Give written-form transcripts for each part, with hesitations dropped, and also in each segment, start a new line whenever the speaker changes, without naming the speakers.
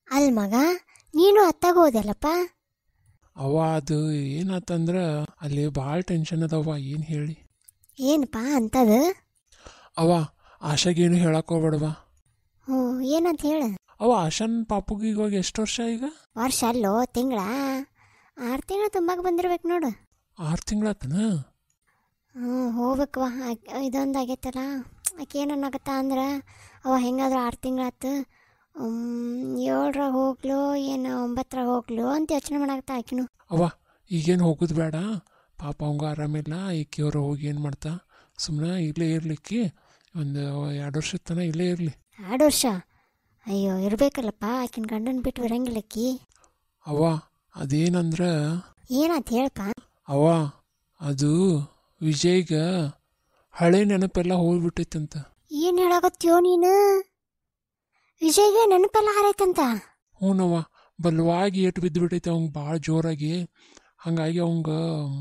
ಅಲ್ ಮಗ, ನೀನು ಅತ್ತಾಗ ಹೋದೆಲ್ಲಪ್ಪ.
ಅವ ಅದು ಏನಾತಂದ್ರೆ ಅಲ್ಲಿ ಭಾಳ ಟೆನ್ಷನ್ ಅದವ. ಏನು ಹೇಳಿ?
ಏನಪ್ಪ ಅಂತದು?
ಅವ ಆಶಾಗೇನು ಹೇಳಕ್ ಹೋಗ್ಬೇಡವ.
ಹ್ಞೂ, ಏನಂತ ಹೇಳು.
ಅವ ಆಶಾನ್ ಪಾಪುಗೆ ಇವಾಗ ಎಷ್ಟು ವರ್ಷ ಈಗ?
ವರ್ಷ ಅಲ್ಲೋ, ತಿಂಗಳ 6 ತಿಂಗಳು ತುಂಬಾಗ ಬಂದಿರ್ಬೇಕು ನೋಡು.
6 ತಿಂಗಳಾತನ?
ಹ್ಞೂ, ಹೋಗ್ಬೇಕವ. ಇದೊಂದು ಆಗೈತಲ್ಲ, ಆಕೆ ಏನನ್ನಾಗತ್ತ ಅಂದ್ರೆ ಅವ ಹೆಂಗಾದ್ರೂ 6 ತಿಂಗಳಾತು, 7ರಾಗ ಹೋಗ್ಲು ಏನು 9ರಾಗ ಹೋಗ್ಲು ಅಂತ ಯೋಚನೆ ಮಾಡಾಕತ್ತ ಆಕಿನು.
ಅವ ಈಗೇನು ಹೋಗೋದು ಬೇಡ, ಪಾಪ ಅವಂಗ ಆರಾಮಿಲ್ಲ. ಈಕಿಯವ್ರು ಹೋಗಿ ಏನು ಮಾಡ್ತಾ, ಸುಮ್ಮನೆ ಇಲ್ಲೇ ಇರ್ಲಿಕ್ಕೆ ಒಂದು 2 ವರ್ಷದ ತನಕ ಇಲ್ಲೇ ಇರಲಿ.
2 ವರ್ಷ? ಅಯ್ಯೋ, ಇರ್ಬೇಕಲ್ಲಪ್ಪ, ಆಕಿನ ಗಂಡನ ಬಿಟ್ಟು ಬರಂಗಿಲ್ಲಕ್ಕಿ.
ಅವ ಅದೇನಂದ್ರೆ,
ಏನಂತ ಹೇಳಪ್ಪ.
ಅವ ಅದು ವಿಜಯ್ಗ ಹಳೆ ನೆನಪೆಲ್ಲ ಹೋಗ್ಬಿಟ್ಟೈತಂತ.
ಏನು ಹೇಳಾಕತ್ತೀಯೋ ನೀನು? ವಿಜಯ್ಗೆ ನೆನಪೆಲ್ಲ ಹಾರೈತಂತ?
ಹ್ಞೂನವ್ವ, ಬಲವಾಗಿ ಏಟು ಬಿದ್ದು ಬಿಟ್ಟೈತೆ ಅವಂಗೆ ಭಾಳ ಜೋರಾಗಿ. ಹಾಗಾಗಿ ಅವಂಗ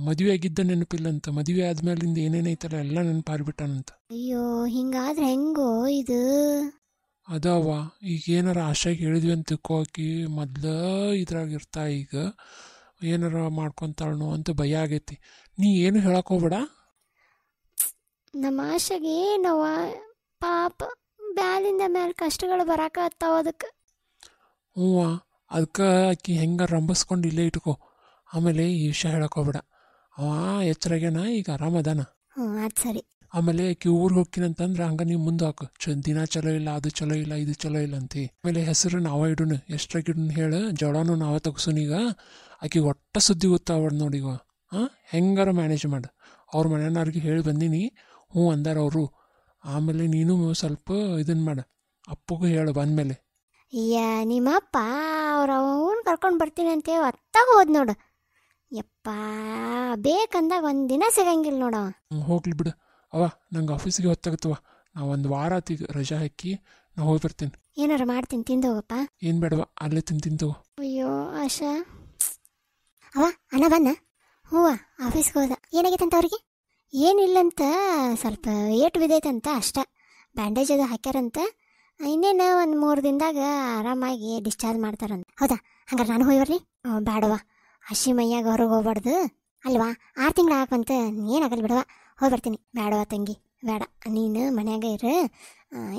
ಮದುವೆ ಆಗಿದ್ದ ನೆನಪಿಲ್ಲಂತ. ಮದುವೆ ಆದ್ಮೇಲಿಂದ ಏನೇನೈತಲ್ಲ ಎಲ್ಲ ನೆನಪು ಹಾರಿಬಿಟ್ಟಾನಂತ.
ಅಯ್ಯೋ, ಹಿಂಗಾದ್ರೆ ಹೆಂಗೋ ಇದು?
ಅದವ್ವ, ಈಗ ಏನಾರ ಆಶಾಗಿ ಹೇಳಿದ್ವಿ ಅಂತ ತಿಳ್ಕೊಕಿ ಮೊದ್ಲು ಇದ್ರಾಗ ಇರ್ತಾ, ಈಗ ಏನಾರ ಮಾಡ್ಕೊತಾಳನೋ ಅಂತ ಭಯ ಆಗೈತಿ. ನೀ ಏನು ಹೇಳಕ್ ಹೋಗ್ಬೇಡ.
ನಮ್ಮ ಆಶೆಗೆ ಏನವ ಪಾಪ, ಬ್ಯಾಲಿಂದ ಮೇಲೆ ಕಷ್ಟಗಳು ಬರಾಕತ್ತಾವ ಅದಕ್ಕೆ.
ಹ್ಞೂ, ಅದಕ್ಕೆ ಆಕಿ ಹೆಂಗಾರ ರಂಬಸ್ಕೊಂಡು ಇಲ್ಲೇ ಇಟ್ಕೋ. ಆಮೇಲೆ ಈ ವಿಷಯ ಹೇಳಕ್ ಹೋಗ್ಬೇಡ. ಅವ ಎಚ್ಚರಾಗ್ಯಾನ, ಈಗ ಆರಾಮದಾನ.
ಹ್ಞೂ, ಅದು ಸರಿ.
ಆಮೇಲೆ ಆಕಿ ಊರಿಗೆ ಹೋಗ್ತೀನಂತಂದ್ರೆ ಹಂಗ ನೀವು ಮುಂದೆ ಹಾಕು, ದಿನ ಚಲೋ ಇಲ್ಲ, ಅದು ಚಲೋ ಇಲ್ಲ, ಇದು ಚಲೋ ಇಲ್ಲ ಅಂತಿ. ಆಮೇಲೆ ಹೆಸರು ನಾವ ಇಡೋಣ, ಎಷ್ಟ್ರಾಗಿಡೋಣ ಹೇಳು, ಜೋಳನೂ ನಾವ ತಗ್ಸೋನೀಗ. ಆಕಿಗೆ ಒಟ್ಟ ಸುದ್ದಿ ಗೊತ್ತಾಗ್ಬಾರ್ದು ನೋಡೀಗ. ಹೆಂಗಾರ ಮ್ಯಾನೇಜ್ ಮಾಡು. ಅವ್ರ ಮನೆಯವ್ರಿಗೆ ಹೇಳಿ ಬಂದೀನಿ, ಹ್ಞೂ ಅಂದಾರ ಅವರು. ಆಮೇಲೆ ನೀನು ಸ್ವಲ್ಪ ಇದನ್ನು ಮಾಡು, ಅಪ್ಪಗೂ ಹೇಳು ಬಂದಮೇಲೆ.
ಅಯ್ಯ, ನಿಮ್ಮಪ್ಪ ಅವ್ರ ಅವನು ಕರ್ಕೊಂಡು ಬರ್ತೀನಿ ಅಂತೇಳಿ ಅತ್ತಾಗ ಹೋದ್ ನೋಡು. ಯಪ್ಪ, ಬೇಕಂದಾಗ ಒಂದಿನ ಸಿಗಂಗಿಲ್ಲ ನೋಡವ.
ಹೋಗ್ಲಿ ಬಿಡು. ಅವ ನಂಗೆ ಆಫೀಸಿಗೆ ಹೊತ್ತಾಗತ್ತವ. ನಾವು ಒಂದು ವಾರ ಆತೀಗ ರಜಾ ಹಾಕಿ ನಾ ಹೋಗಿ ಬರ್ತೀನಿ.
ಏನಾರ ಮಾಡ್ತೀನಿ, ತಿಂದು ಹೋಗಪ್ಪ.
ಏನು ಬೇಡವ, ಅಲ್ಲೇ ತಿಂತವ.
ಅಯ್ಯೋ ಆಶಾ. ಅವ ಅಣ್ಣ ಬನ್ನ? ಹೂವ ಆಫೀಸ್ಗೆ ಹೋದ. ಏನಾಗೈತಂತ ಅವ್ರಿಗೆ? ಏನಿಲ್ಲಂತ, ಸ್ವಲ್ಪ ಏಟು ಬಿದ್ದೈತಂತ ಅಷ್ಟ. ಬ್ಯಾಂಡೇಜ್ ಅದು ಹಾಕ್ಯಾರಂತ. ಇನ್ನೇನು ಒಂದು 3 ದಿನದಾಗ ಆರಾಮಾಗಿ ಡಿಸ್ಚಾರ್ಜ್ ಮಾಡ್ತಾರಂತ. ಹೌದಾ? ಹಂಗಾರೆ ನಾನು ಹೋಗ್ಬರ್ರಿ? ಬೇಡವ, ಹಸಿ ಮೈಯಾಗ ಹೊರಗೆ ಹೋಗ್ಬಾರ್ದು ಅಲ್ವಾ. 6 ತಿಂಗಳು ಹಾಕಂತ ಏನಾಗಲ್ಲ ಬಿಡವ, ಹೋಗಿ ಬರ್ತೀನಿ. ಬೇಡವ ತಂಗಿ, ಬೇಡ, ನೀನು ಮನ್ಯಾಗ ಇರು.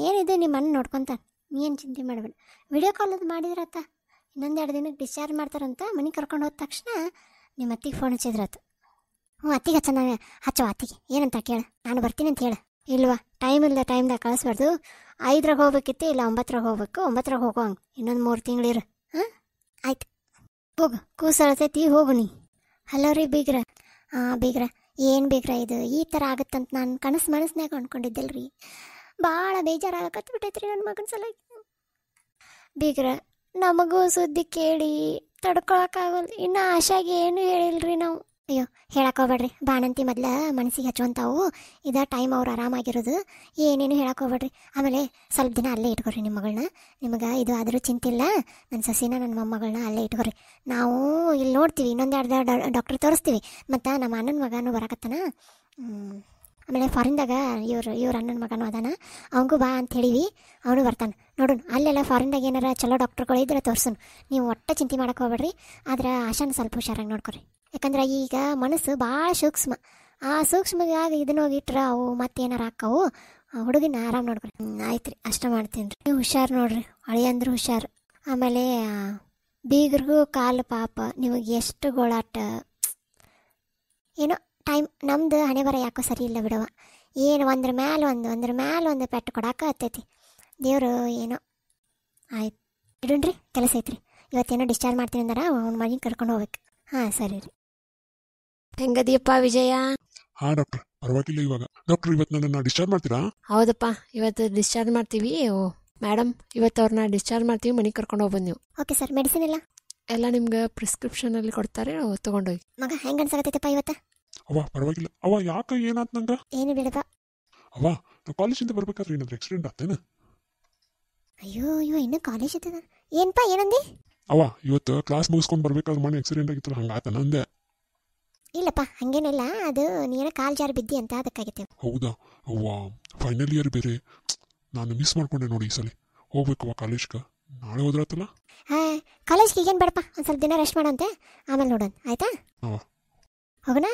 ಏನಿದೆ ನಿಮ್ಮ ಅಣ್ಣ ನೋಡ್ಕೊತ, ನೀನು ಚಿಂತೆ ಮಾಡಬೇಡ. ವಿಡಿಯೋ ಕಾಲ್ ಅದು ಮಾಡಿದ್ರತ್ತ. ಇನ್ನೊಂದು 2 ದಿನಕ್ಕೆ ಡಿಸ್ಚಾರ್ಜ್ ಮಾಡ್ತಾರಂತ. ಮನೆಗೆ ಕರ್ಕೊಂಡು ಹೋದ ತಕ್ಷಣ ನಿಮ್ಮ ಅತ್ತಿಗೆ ಫೋನ್ ಹಚ್ಚಿದ್ರತ್ತು. ಹ್ಞೂ, ಅತ್ತಿಗೆ ಹಚ್ಚವ ಅತ್ತಿಗೆ ಏನಂತ ಕೇಳ, ನಾನು ಬರ್ತೀನಿ ಅಂತ ಹೇಳ. ಇಲ್ವಾ, ಟೈಮ್ ಇಲ್ಲ, ಟೈಮ್ದಾಗ ಕಳಿಸ್ಬಾರ್ದು. 5ರಾಗ ಹೋಗ್ಬೇಕಿತ್ತು, ಇಲ್ಲ 9ರಾಗ ಹೋಗ್ಬೇಕು. 9ರಾಗ ಹೋಗೋ ಹಂಗೆ ಇನ್ನೊಂದು 3 ತಿಂಗಳಿರು. ಹಾಂ, ಆಯ್ತು, ಹೋಗು, ಕೂಸಳತೈತಿ, ಹೋಗು ನೀ. ಹಲೋ ರೀ ಬೀಗ್ರ. ಬೀಗ್ರ, ಏನು ಬೀಗ್ರ ಇದು ಈ ಥರ ಆಗುತ್ತಂತ ನಾನು ಮನಸ್ನಾಗ ಅಂದ್ಕೊಂಡಿದ್ದೆಲ್ಲ ರೀ. ಭಾಳ ಬೇಜಾರಾಗಕತ್ಬಿಟ್ಟೈತ್ರಿ ನನ್ನ ಮಗನ ಸಲ. ಬೀಗ್ರ, ನಮಗೂ ಸುದ್ದಿ ಕೇಳಿ ತಡ್ಕೊಳಕ್ಕಾಗಲ್ಲ. ಇನ್ನು ಆಶಾಗೆ ಏನು ಹೇಳಿಲ್ರಿ ನಾವು. ಅಯ್ಯೋ, ಹೇಳಕ್ಕೋಗ್ಬೇಡ್ರಿ, ಬಾಣಂತಿ ಮೊದ್ಲು ಮನಸ್ಸಿಗೆ ಹಚ್ಚುವಂತಾವು. ಇದ ಟೈಮ್ ಅವ್ರು ಆರಾಮಾಗಿರೋದು, ಏನೇನು ಹೇಳಕ್ಕೋಗ್ಬೇಡ್ರಿ. ಆಮೇಲೆ ಸ್ವಲ್ಪ ದಿನ ಅಲ್ಲೇ ಇಟ್ಕೊರಿ ನಿಮ್ಮ ಮಗಳನ್ನ. ನಿಮಗೆ ಇದು ಆದರೂ ಚಿಂತಿಲ್ಲ, ನನ್ನ ಸೊಸಿನ ನನ್ನ ಮೊಮ್ಮಗಳನ್ನ ಅಲ್ಲೇ ಇಟ್ಕೊರಿ. ನಾವು ಇಲ್ಲಿ ನೋಡ್ತೀವಿ, ಇನ್ನೊಂದು 2 ಡಾಕ್ಟ್ರ್ ತೋರಿಸ್ತೀವಿ. ಮತ್ತು ನಮ್ಮ ಅಣ್ಣನ ಮಗನೂ ಬರಕತ್ತಾನ. ಆಮೇಲೆ ಫಾರಿನ್ದಾಗ ಇವ್ರ ಅಣ್ಣನ ಮಗನೂ ಅದಾನ, ಅವಂಗೂ ಬಾ ಅಂತ ಹೇಳಿವಿ, ಅವನು ಬರ್ತಾನೆ. ನೋಡೋಣ, ಅಲ್ಲೆಲ್ಲ ಫಾರಿನ್ದಾಗ ಏನಾರ ಚಲೋ ಡಾಕ್ಟ್ರುಗಳು ಇದ್ರೆ ತೋರ್ಸೋನು. ನೀವು ಒಟ್ಟ ಚಿಂತೆ ಮಾಡಕ್ಕೆ ಹೋಗ್ಬೇಡ್ರಿ. ಆದ್ರೆ ಆಶಾನ ಸ್ವಲ್ಪ ಹುಷಾರಾಗಿ ನೋಡ್ಕೊರಿ. ಯಾಕಂದ್ರೆ ಈಗ ಮನಸ್ಸು ಭಾಳ ಸೂಕ್ಷ್ಮ. ಆ ಸೂಕ್ಷ್ಮವಾಗಿ ಇದನ್ನ ಹೋಗಿಟ್ರೆ ಅವು ಮತ್ತೇನಾರ ಹಾಕವು. ಹುಡುಗಿನ ಆರಾಮ್ ನೋಡ್ಕೊರಿ. ಆಯ್ತು ರೀ, ಅಷ್ಟ ಮಾಡ್ತೀನಿ ರೀ. ನೀವು ಹುಷಾರು ನೋಡ್ರಿ, ಅಳಿಯಂದ್ರೆ ಹುಷಾರು. ಆಮೇಲೆ ಬೀಗ್ರಿಗೂ ಕಾಲು ಪಾಪ, ನಿಮಗೆ ಎಷ್ಟು ಗೋಳಾಟ ಏನೋ. ಟೈಮ್ ನಮ್ದು ಹಣೆ ಬರ ಯಾಕೋ ಸರಿ ಇಲ್ಲ ಬಿಡವ. ಏನು ಒಂದ್ರ ಮ್ಯಾಲೆ ಒಂದು ಪೆಟ್ಟು ಕೊಡಾಕ ಹತ್ತೈತಿ ದೇವರು ಏನೋ. ಆಯ್ತು, ಇಡೋಣ್ರಿ, ಕೆಲಸ ಐತ್ರಿ. ಇವತ್ತೇನೋ ಡಿಸ್ಚಾರ್ಜ್ ಮಾಡ್ತೀನಿ ಅಂದಾರ, ಅವ್ನ ಮನೆಗೆ ಕರ್ಕೊಂಡು ಹೋಗ್ಬೇಕು. ಹಾಂ, ಸರಿ ರೀ. ಹೆಂಗದಿಯಪ್ಪ ವಿಜಯ?
ಹಾಂ ಡಾಕ್ಟರ್, ಪರವಾಗಿಲ್ಲ. ಇವಾಗ ಡಾಕ್ಟರ್, ಇವತ್ತು ನನ್ನನ್ನು ಡಿಸ್ಚಾರ್ಜ್ ಮಾಡ್ತೀರಾ?
ಹೌದಪ್ಪ, ಇವತ್ತು ಡಿಸ್ಚಾರ್ಜ್ ಮಾಡ್ತೀವಿ. ಮೇಡಮ್, ಇವತ್ತು ಅವ್ರನ್ನ ಡಿಸ್ಚಾರ್ಜ್ ಮಾಡ್ತೀವಿ, ಮನೆಗೆ ಕರ್ಕೊಂಡು ಹೋಗ್ಬಂದು ನೀವು.
Okay sir. ಮೆಡಿಸಿನ್
ಎಲ್ಲ ನಿಮ್ಗೆ ಪ್ರಿಸ್ಕ್ರಿಪ್ಷನಲ್ಲಿ ಕೊಡ್ತಾರೆ, ತೊಗೊಂಡೋಗಿ.
ಮಗ ಹೆಂಗೆ ಅನ್ಸಕತ್ತೈತಪ್ಪ ಇವತ್ತು?
ಅವ್ವ ಪರವಾಗಿಲ್ಲ. ಅವ್ವ ಯಾಕೆ, ಏನಾತ್ ನಂಗೆ?
ಏನು ಬೇಡಪ್ಪ.
ಅವ್ವ, ನಾವು ಕಾಲೇಜಿಂದ ಬರ್ಬೇಕಾದ್ರೆ ಏನಾದ್ರು ಆಕ್ಸಿಡೆಂಟ್ ಆಗ್ತೇನೆ?
ಅಯ್ಯೋ ಇನ್ನೂ ಕಾಲೇಜ್ ಇರ್ತದ. ಏನಪ್ಪ, ಏನಂದಿ?
ಅವ್ವ, ಇವತ್ತು ಕ್ಲಾಸ್ ಮುಗಿಸ್ಕೊಂಡು ಬರ್ಬೇಕಾದ್ರೆ ಮನೆ ಆಕ್ಸಿಡೆಂಟ್ ಆಗಿತ್ತಲ್ಲ, ಹಂಗಾತನ ಅಂದೆ.
ಇಲ್ಲಪ್ಪ, ಹಂಗೇನಿಲ್ಲ. ಅದು ನೀನು ಕಾಲು ಜಾರಿ ಬಿದ್ದಿ ಅಂತ ಅದಕ್ಕಾಗಿತ್ತು.
ಹೌದಾ? ಅವ್ವ, ಫೈನಲ್ ಇಯರ್ ಬೇರೆ, ನಾನು ಮಿಸ್ ಮಾಡ್ಕೊಂಡೆ ನೋಡಿ ಈ ಸಲ. ಹೋಗ್ಬೇಕವ್ವ ಕಾಲೇಜ್ಗೆ. ನಾಳೆ ಹೋದ್ರಾತಲ್ಲ?
ಕಾಲೇಜ್ಗೆ ಈಗೇನು ಬೇಡಪ್ಪ ಒಂದು ಸ್ವಲ್ಪ ದಿನ ರೆಸ್ಟ್ ಮಾಡಂತೆ ಆಮೇಲೆ ನೋಡೋಣ ಆಯ್ತಾ
ಹಾಂ.
ಹೋಗೋಣ